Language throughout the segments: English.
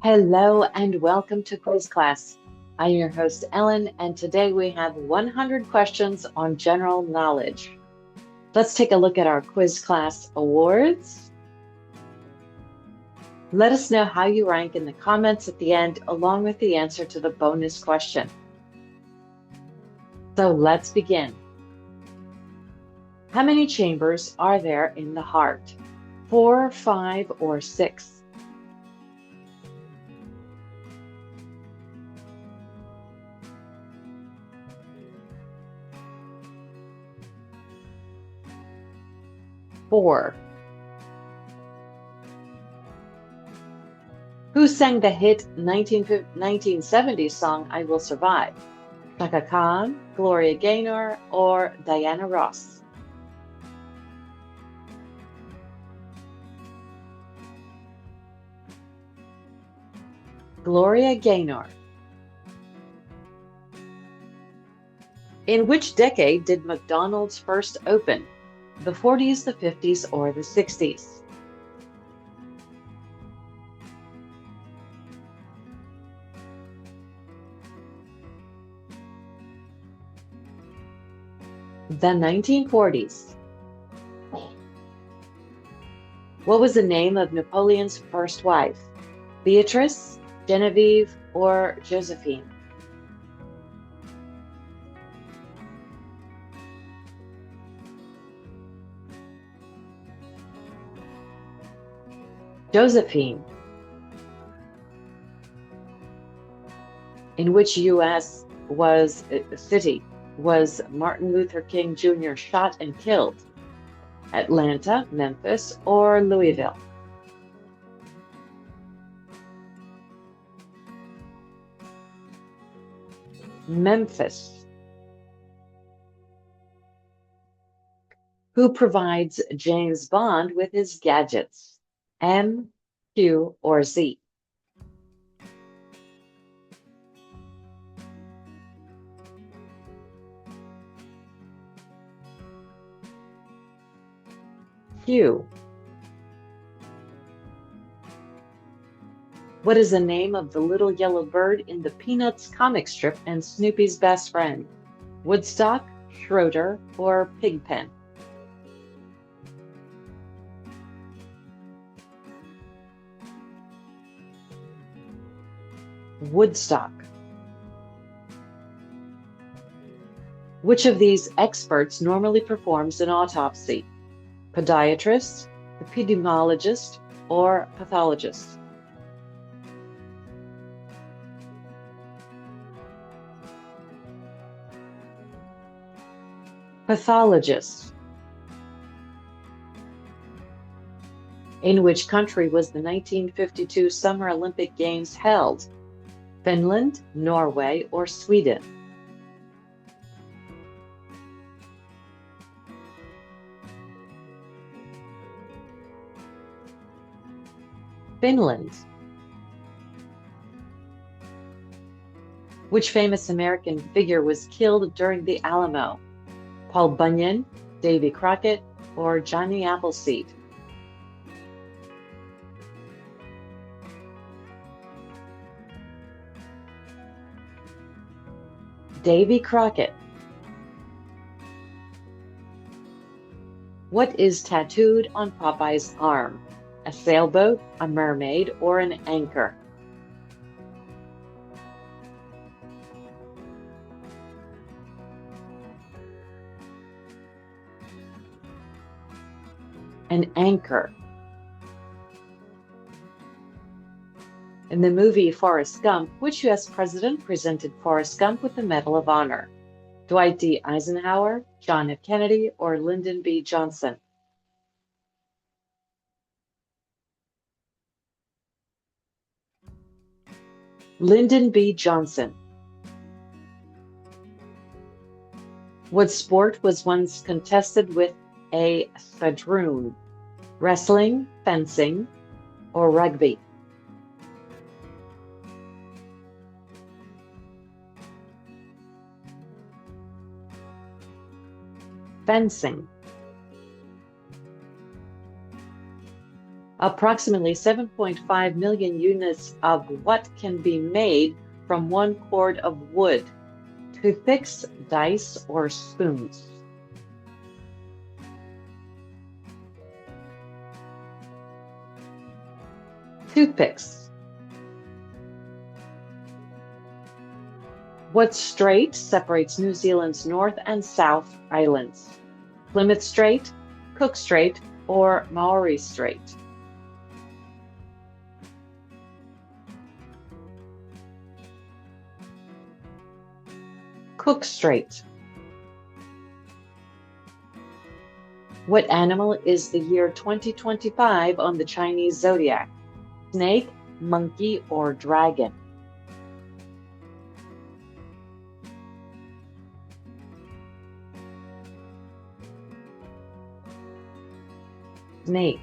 Hello and welcome to quiz class. I'm your host Ellen, and today we have 100 questions on general knowledge. Let's take a look at our quiz class awards. Let us know how you rank in the comments at the end, along with the answer to the bonus question. So let's begin. How many chambers are there in the heart? 4, 5, or 6? Four. Who sang the hit 1970s song I Will Survive? Chaka Khan, Gloria Gaynor, or Diana Ross? Gloria Gaynor. In which decade did McDonald's first open? The 40s, the 50s, or the 60s? The 1940s. What was the name of Napoleon's first wife? Beatrice, Genevieve, or Josephine? Josephine. In which U.S. city was Martin Luther King Jr. shot and killed? Atlanta, Memphis, or Louisville? Memphis. Who provides James Bond with his gadgets? M, Q, or Z? Q. What is the name of the little yellow bird in the Peanuts comic strip and Snoopy's best friend? Woodstock, Schroeder, or Pigpen? Woodstock. Which of these experts normally performs an autopsy? Podiatrist, epidemiologist, or pathologist? Pathologist. In which country was the 1952 Summer Olympic Games held? Finland, Norway, or Sweden? Finland. Which famous American figure was killed during the Alamo? Paul Bunyan, Davy Crockett, or Johnny Appleseed? Davy Crockett. What is tattooed on Popeye's arm? A sailboat, a mermaid, or an anchor? An anchor. In the movie Forrest Gump, which U.S. president presented Forrest Gump with the Medal of Honor? Dwight D. Eisenhower, John F. Kennedy, or Lyndon B. Johnson? Lyndon B. Johnson. What sport was once contested with a sadroon? Wrestling, fencing, or rugby? Fencing. Approximately 7.5 million units of what can be made from one cord of wood? Toothpicks, dice, or spoons? Toothpicks. What strait separates New Zealand's North and South Islands? Plymouth Strait, Cook Strait, or Maori Strait? Cook Strait. What animal is the year 2025 on the Chinese zodiac? Snake, monkey, or dragon? Snake.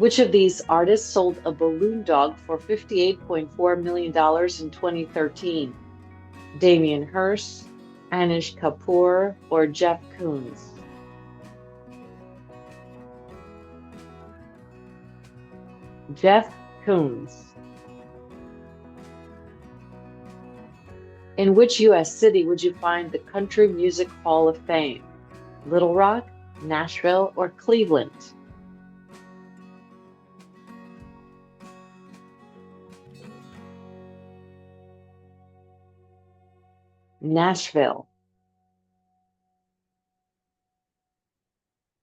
Which of these artists sold a balloon dog for $58.4 million in 2013? Damien Hirst, Anish Kapoor, or Jeff Koons? Jeff Koons. In which U.S. city would you find the Country Music Hall of Fame? Little Rock, Nashville, or Cleveland? Nashville.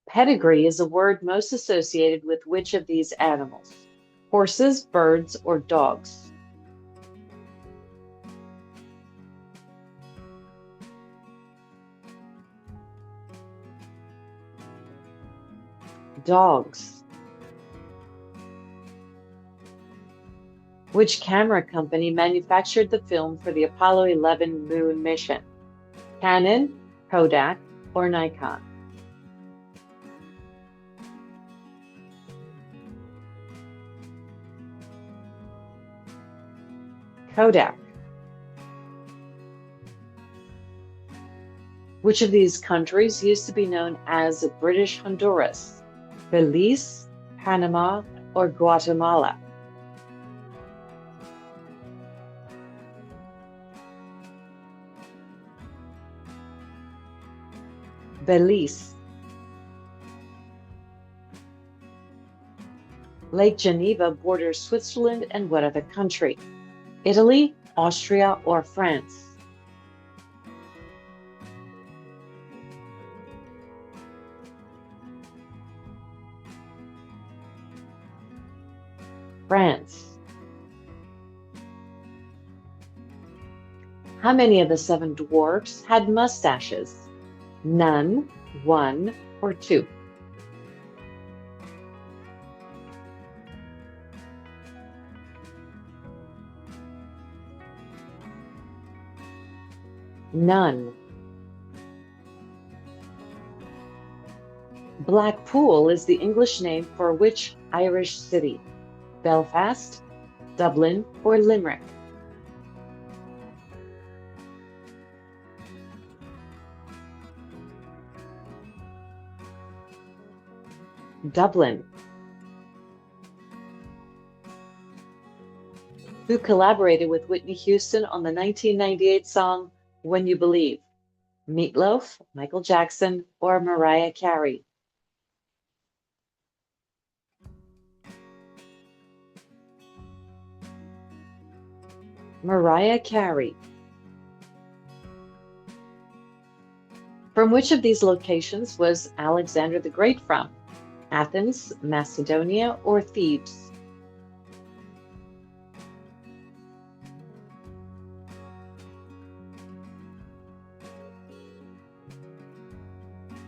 Pedigree is a word most associated with which of these animals? Horses, birds, or dogs? Dogs. Which camera company manufactured the film for the Apollo 11 moon mission? Canon, Kodak, or Nikon? Kodak. Which of these countries used to be known as British Honduras? Belize, Panama, or Guatemala? Belize. Lake Geneva borders Switzerland and what other country? Italy, Austria, or France? France. How many of the seven dwarfs had mustaches? None, one, or two? None. Blackpool is the English name for which Irish city? Belfast, Dublin, or Limerick? Dublin. Who collaborated with Whitney Houston on the 1998 song When You Believe? Meatloaf, Michael Jackson, or Mariah Carey? Mariah Carey. From which of these locations was Alexander the Great from? Athens, Macedonia, or Thebes?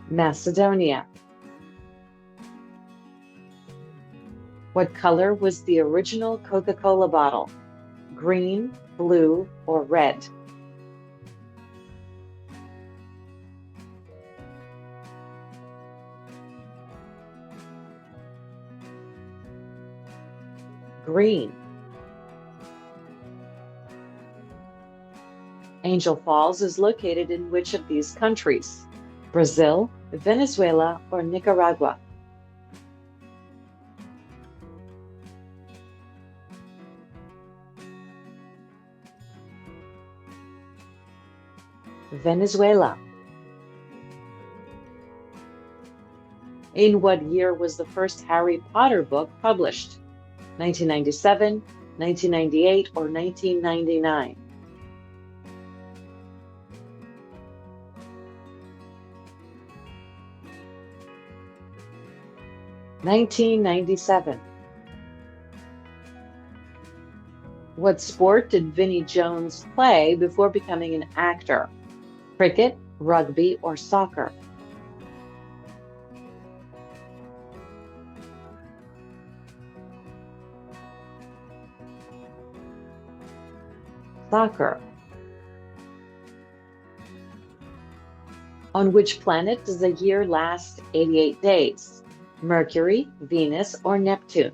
Macedonia. What color was the original Coca-Cola bottle? Green, blue, or red? Green. Angel Falls is located in which of these countries? Brazil, Venezuela, or Nicaragua? Venezuela. In what year was the first Harry Potter book published? 1997, 1998, or 1999? 1997. What sport did Vinnie Jones play before becoming an actor? Cricket, rugby, or soccer? Soccer. On which planet does a year last 88 days? Mercury, Venus, or Neptune?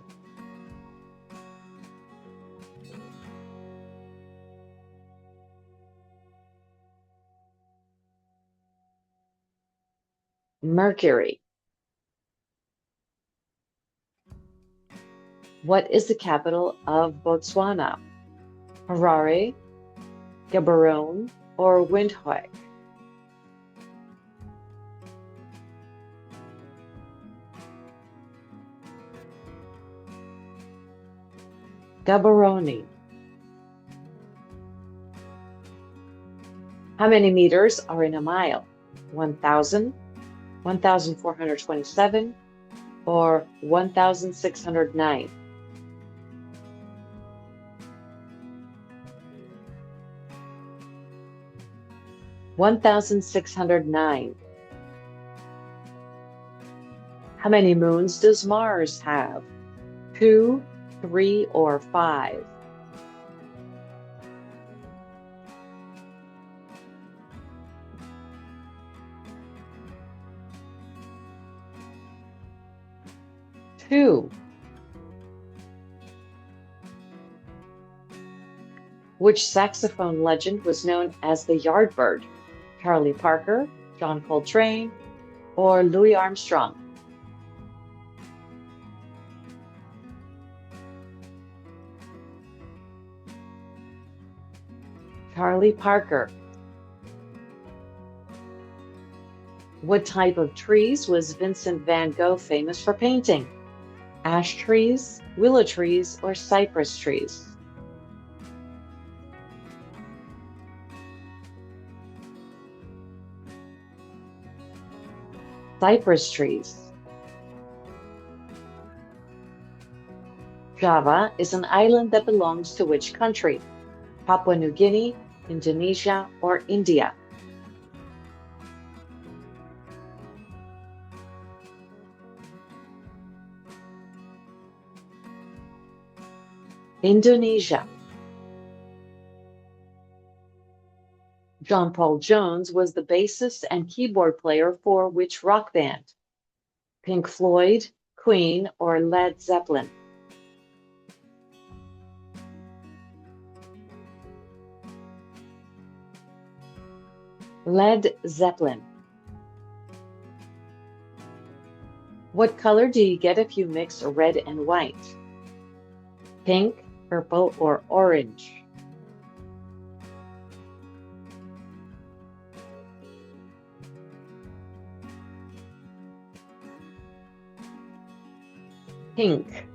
Mercury. What is the capital of Botswana? Harare, Gaborone, or Windhoek? Gaborone. How many meters are in a mile? 1,000, 1,427, or 1,609? 1,609. How many moons does Mars have? 2, 3, or 5? 2. Which saxophone legend was known as the Yardbird? Charlie Parker, John Coltrane, or Louis Armstrong? Charlie Parker. What type of trees was Vincent van Gogh famous for painting? Ash trees, willow trees, or cypress trees? Cypress trees. Java is an island that belongs to which country? Papua New Guinea, Indonesia, or India? Indonesia. John Paul Jones was the bassist and keyboard player for which rock band? Pink Floyd, Queen, or Led Zeppelin? Led Zeppelin. What color do you get if you mix red and white? Pink, purple, or orange? Pink.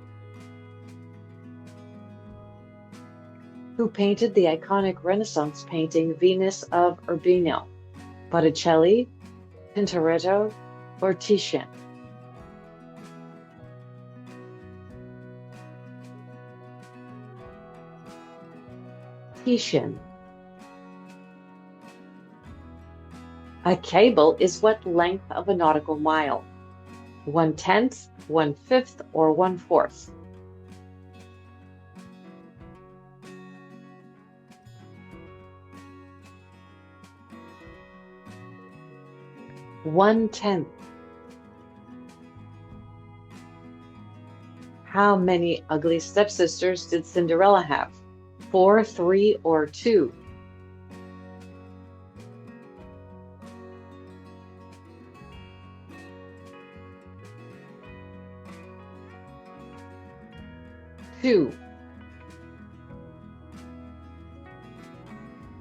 Who painted the iconic Renaissance painting Venus of Urbino? Botticelli, Tintoretto, or Titian? Titian. A cable is what length of a nautical mile? 1/10, 1/5, or 1/4? 1/10. How many ugly stepsisters did Cinderella have? 4, 3, or 2? 2.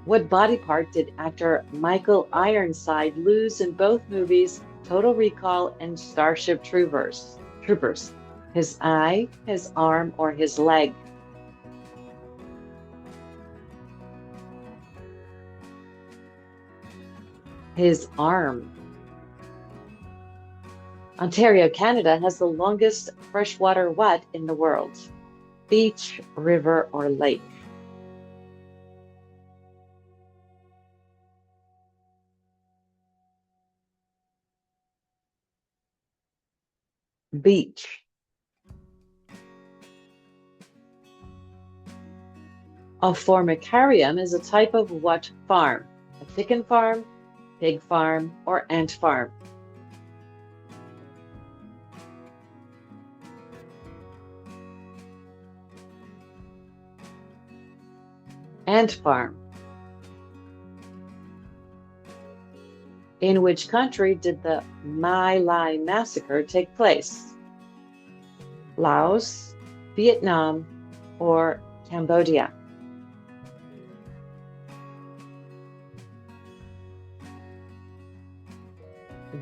What body part did actor Michael Ironside lose in both movies Total Recall and Starship Troopers? His eye, his arm, or his leg? His arm. Ontario, Canada has the longest freshwater what in the world? Beach, river, or lake? Beach. A formicarium is a type of what farm? A chicken farm, pig farm, or ant farm? Ant farm. In which country did the My Lai massacre take place? Laos, Vietnam, or Cambodia?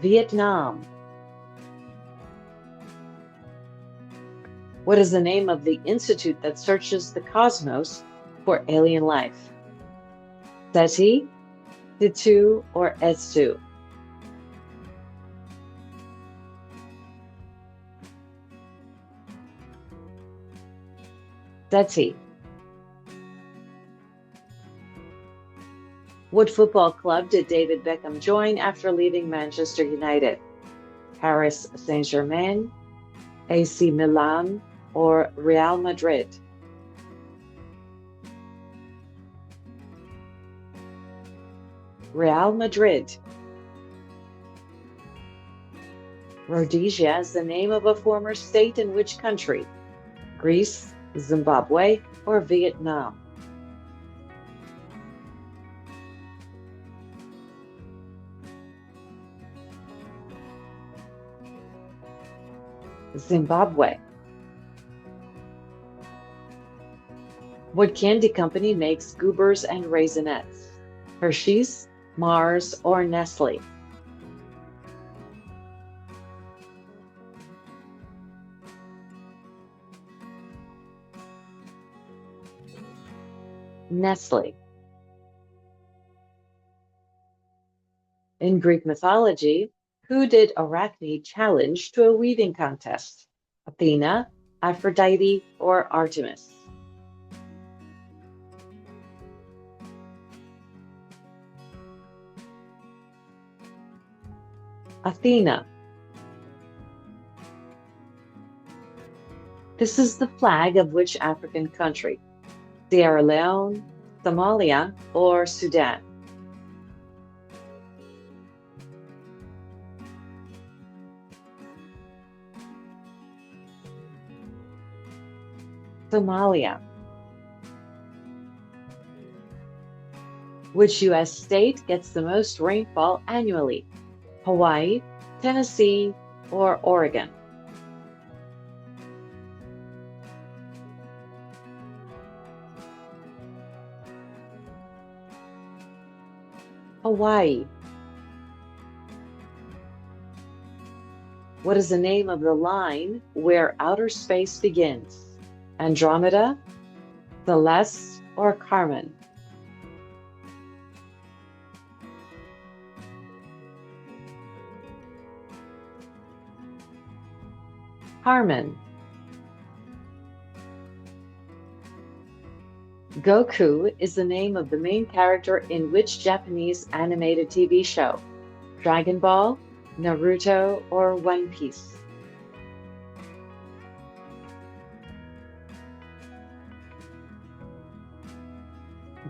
Vietnam. What is the name of the institute that searches the cosmos for alien life? SETI, Situ, or Estu? SETI. What football club did David Beckham join after leaving Manchester United? Paris Saint-Germain, AC Milan, or Real Madrid? Real Madrid. Rhodesia is the name of a former state in which country? Greece, Zimbabwe, or Vietnam? Zimbabwe. What candy company makes goobers and raisinets? Hershey's, Mars, or Nestle? Nestle. In Greek mythology, who did Arachne challenge to a weaving contest? Athena, Aphrodite, or Artemis? Athena. This is the flag of which African country? Sierra Leone, Somalia, or Sudan? Somalia. Which U.S. state gets the most rainfall annually? Hawaii, Tennessee, or Oregon? Hawaii. What is the name of the line where outer space begins? Andromeda, Celeste, or Carmen? Carmen. Goku is the name of the main character in which Japanese animated TV show? Dragon Ball, Naruto, or One Piece?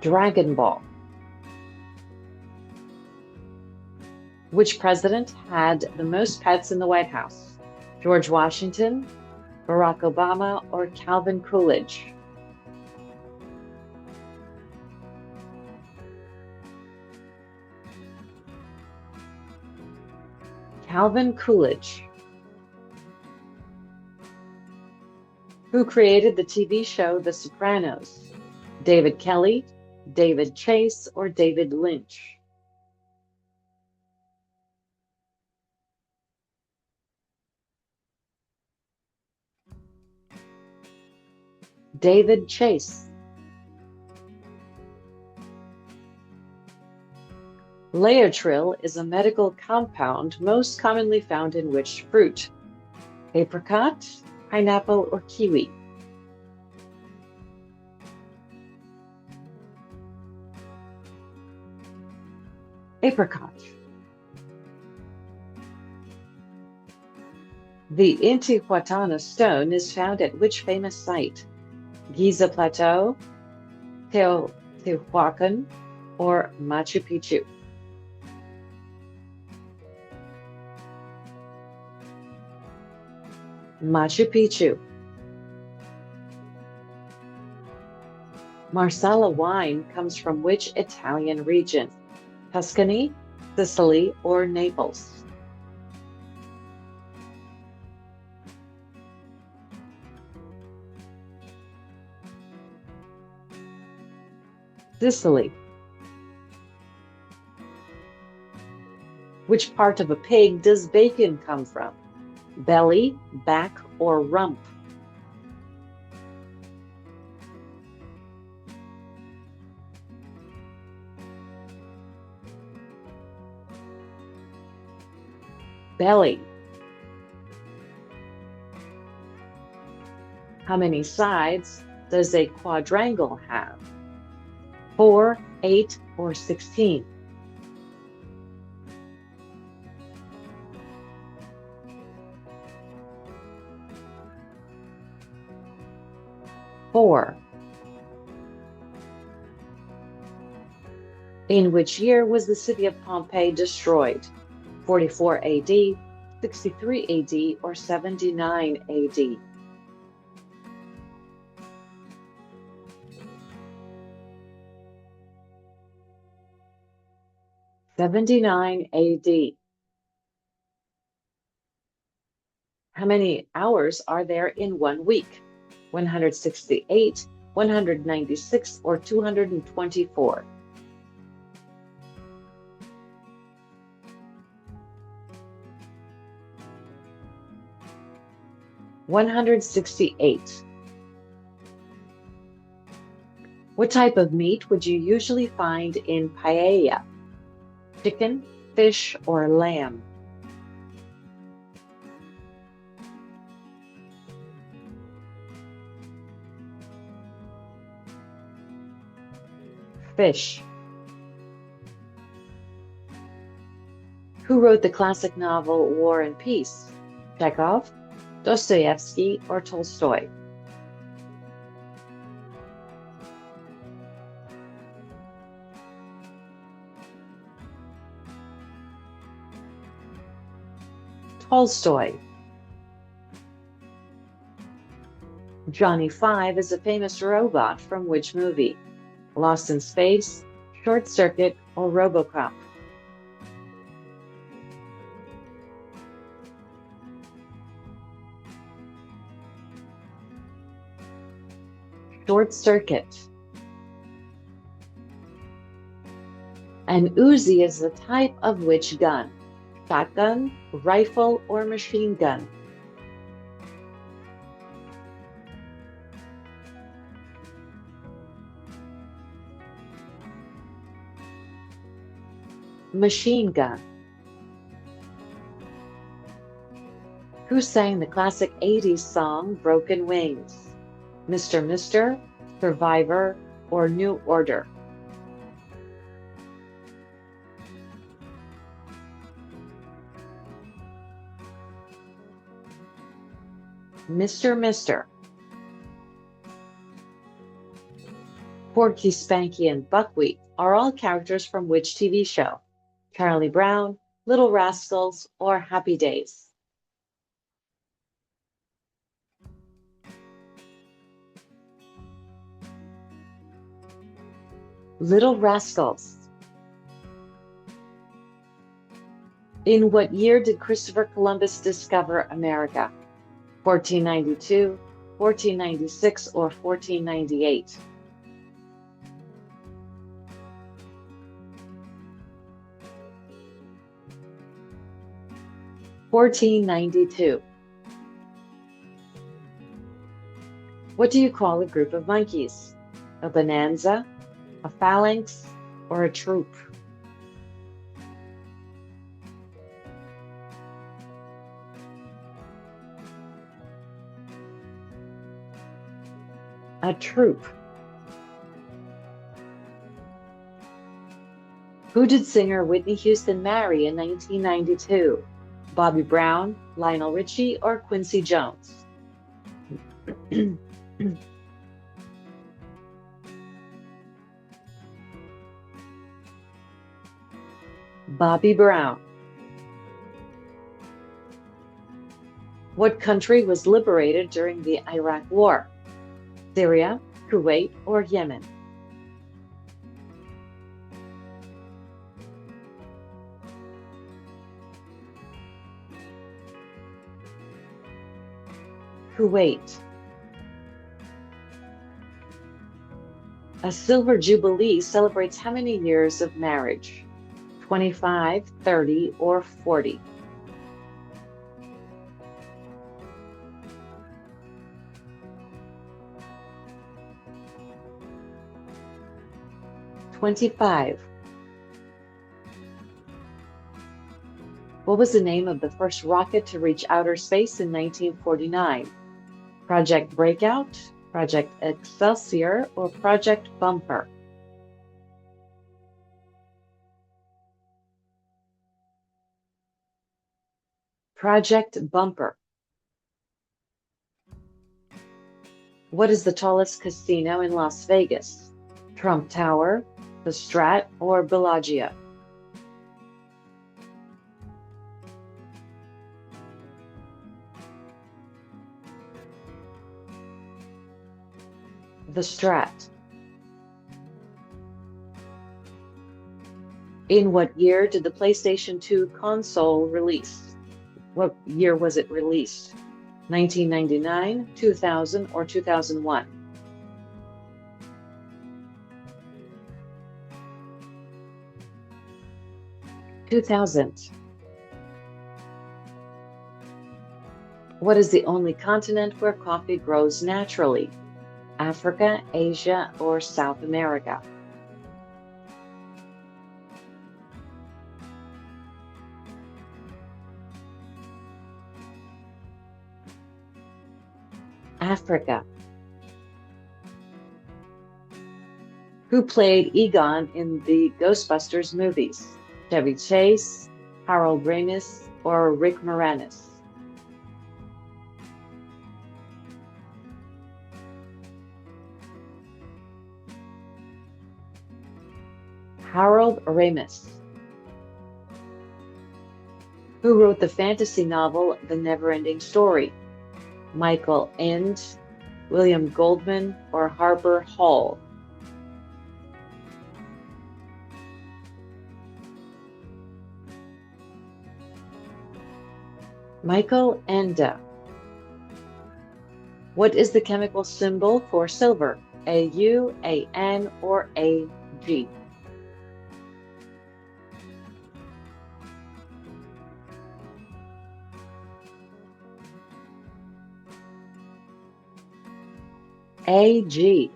Dragon Ball. Which president had the most pets in the White House? George Washington, Barack Obama, or Calvin Coolidge? Calvin Coolidge. Who created the TV show The Sopranos? David Kelly, David Chase, or David Lynch? David Chase. Laetrile is a medical compound most commonly found in which fruit? Apricot, pineapple, or kiwi? Apricot. The Intihuatana stone is found at which famous site? Giza Plateau, Teotihuacan, or Machu Picchu? Machu Picchu. Marsala wine comes from which Italian region? Tuscany, Sicily, or Naples? Sicily. Which part of a pig does bacon come from? Belly, back, or rump? Belly. How many sides does a quadrangle have? 4, 8, or 16? Four. In which year was the city of Pompeii destroyed? 44 AD, 63 AD, or 79 AD? 79 AD. How many hours are there in 1 week? 168, 196, or 224? 168. What type of meat would you usually find in paella? Chicken, fish, or lamb? Fish. Who wrote the classic novel War and Peace? Chekhov, Dostoevsky, or Tolstoy? Tolstoy. Johnny Five is a famous robot from which movie? Lost in Space, Short Circuit, or RoboCop? Short Circuit. An Uzi is the type of which gun? Shotgun, rifle, or machine gun? Machine gun. Who sang the classic 80s song Broken Wings? Mr. Mister, Survivor, or New Order? Mr. Mister. Porky, Spanky, and Buckwheat are all characters from which TV show? Charlie Brown, Little Rascals, or Happy Days? Little Rascals. In what year did Christopher Columbus discover America? 1492, 1496 or 1498? (1492). What do you call a group of monkeys? A bonanza, a phalanx, or a troop? A troop. Who did singer Whitney Houston marry in 1992? Bobby Brown, Lionel Richie, or Quincy Jones? Bobby Brown. What country was liberated during the Iraq War? Syria, Kuwait, or Yemen? Kuwait. A silver jubilee celebrates how many years of marriage? 25, 30, or 40? (25). What was the name of the first rocket to reach outer space in 1949? Project Breakout, Project Excelsior, or Project Bumper? Project Bumper. What is the tallest casino in Las Vegas? Trump Tower, the Strat, or Bellagio? The Strat. In what year did the PlayStation 2 console release? What year was it released? 1999, 2000, or 2001? 2000. What is the only continent where coffee grows naturally? Africa, Asia, or South America? Africa. Who played Egon in the Ghostbusters movies? Chevy Chase, Harold Ramis, or Rick Moranis? Harold Ramis. Who wrote the fantasy novel The Never-Ending Story? Michael Ende, William Goldman, or Harper Hall? Michael Ende. What is the chemical symbol for silver? AU, AN, or AG? AG.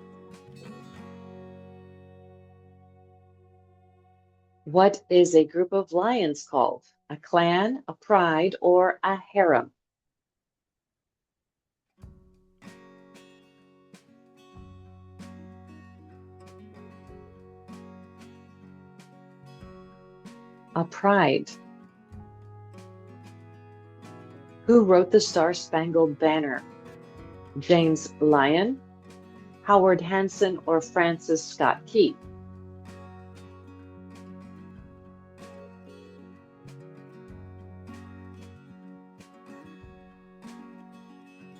What is a group of lions called? A clan, a pride, or a harem? A pride. Who wrote the Star-Spangled Banner? James Lyon, Howard Hanson, or Francis Scott Key?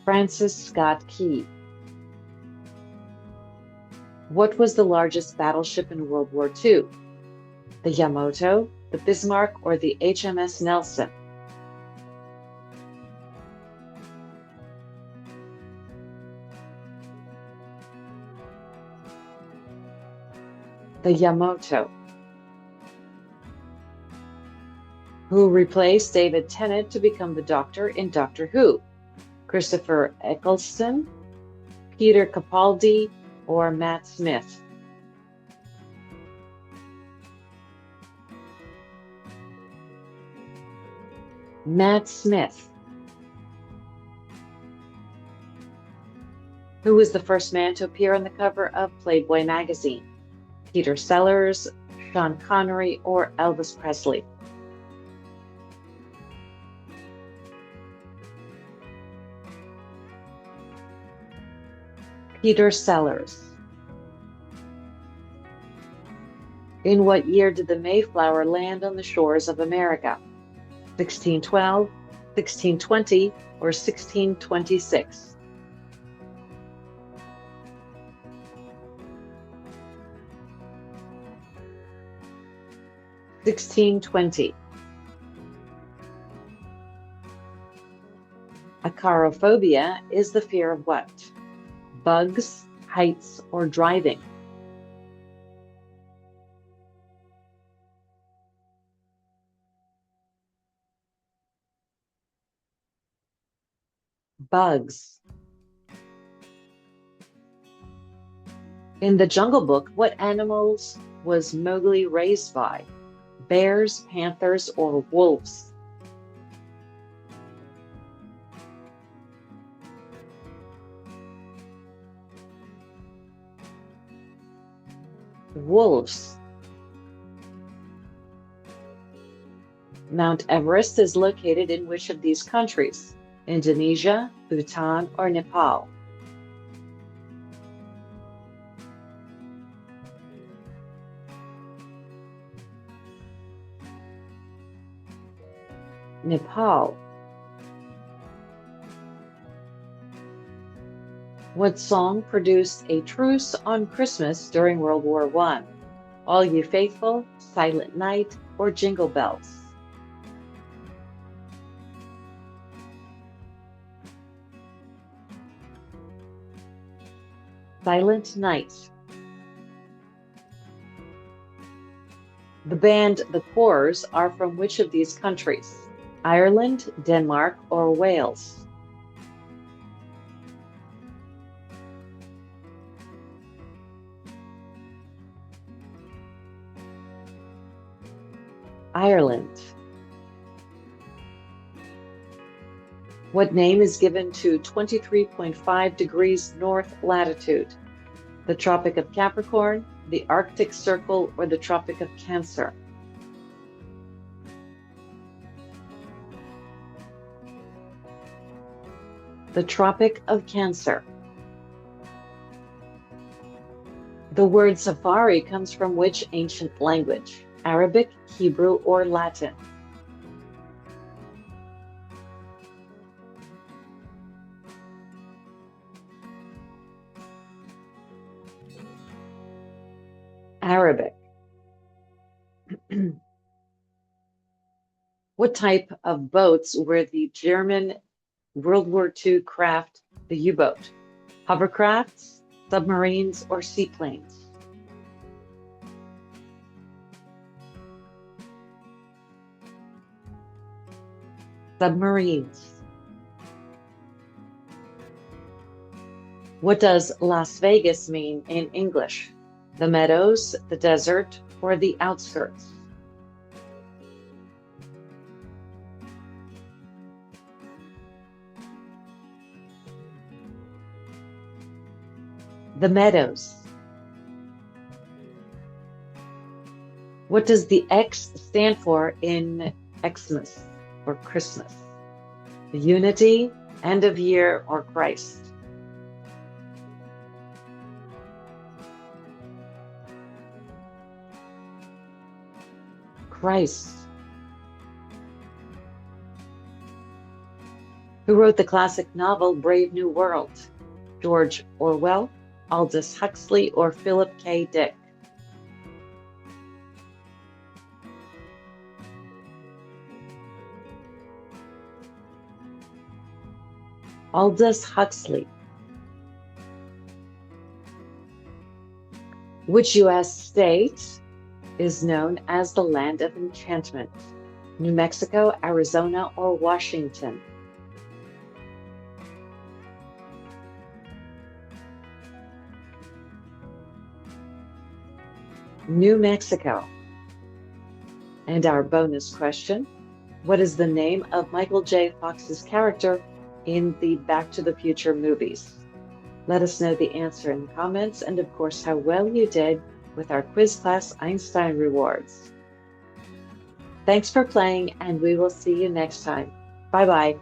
Francis Scott Key. What was the largest battleship in World War II? The Yamato, the Bismarck, or the HMS Nelson? The Yamato. Who replaced David Tennant to become the Doctor in Doctor Who? Christopher Eccleston, Peter Capaldi, or Matt Smith? Matt Smith. Who was the first man to appear on the cover of Playboy magazine? Peter Sellers, Sean Connery, or Elvis Presley? Peter Sellers. In what year did the Mayflower land on the shores of America? 1612, 1620, or 1626? 1620. Acrophobia is the fear of what? Bugs, heights, or driving? Bugs. In the Jungle Book, what animals was Mowgli raised by? Bears, panthers, or wolves? Wolves. Mount Everest is located in which of these countries? Indonesia, Bhutan, or Nepal? Nepal. What song produced a truce on Christmas during World War I? All You Faithful, Silent Night, or Jingle Bells? Silent Night. The band The Corrs are from which of these countries? Ireland, Denmark, or Wales? Ireland. What name is given to 23.5 degrees north latitude? The Tropic of Capricorn, the Arctic Circle, or the Tropic of Cancer? The Tropic of Cancer. The word safari comes from which ancient language? Arabic, Hebrew, or Latin? Arabic. What type of boats were the German World War II craft, the U-boat? Hovercrafts, submarines, or seaplanes? Submarines. What does Las Vegas mean in English? The meadows, the desert, or the outskirts? The meadows. What does the X stand for in Xmas or Christmas? Unity, end of year, or Christ? Christ. Who wrote the classic novel Brave New World? George Orwell, Aldous Huxley, or Philip K. Dick? Aldous Huxley. Which U.S. state is known as the Land of Enchantment? New Mexico, Arizona, or Washington? New Mexico. And our bonus question, what is the name of Michael J. Fox's character in the Back to the Future movies? Let us know the answer in the comments and, of course, how well you did with our quiz class Einstein rewards. Thanks for playing, and we will see you next time. Bye-bye.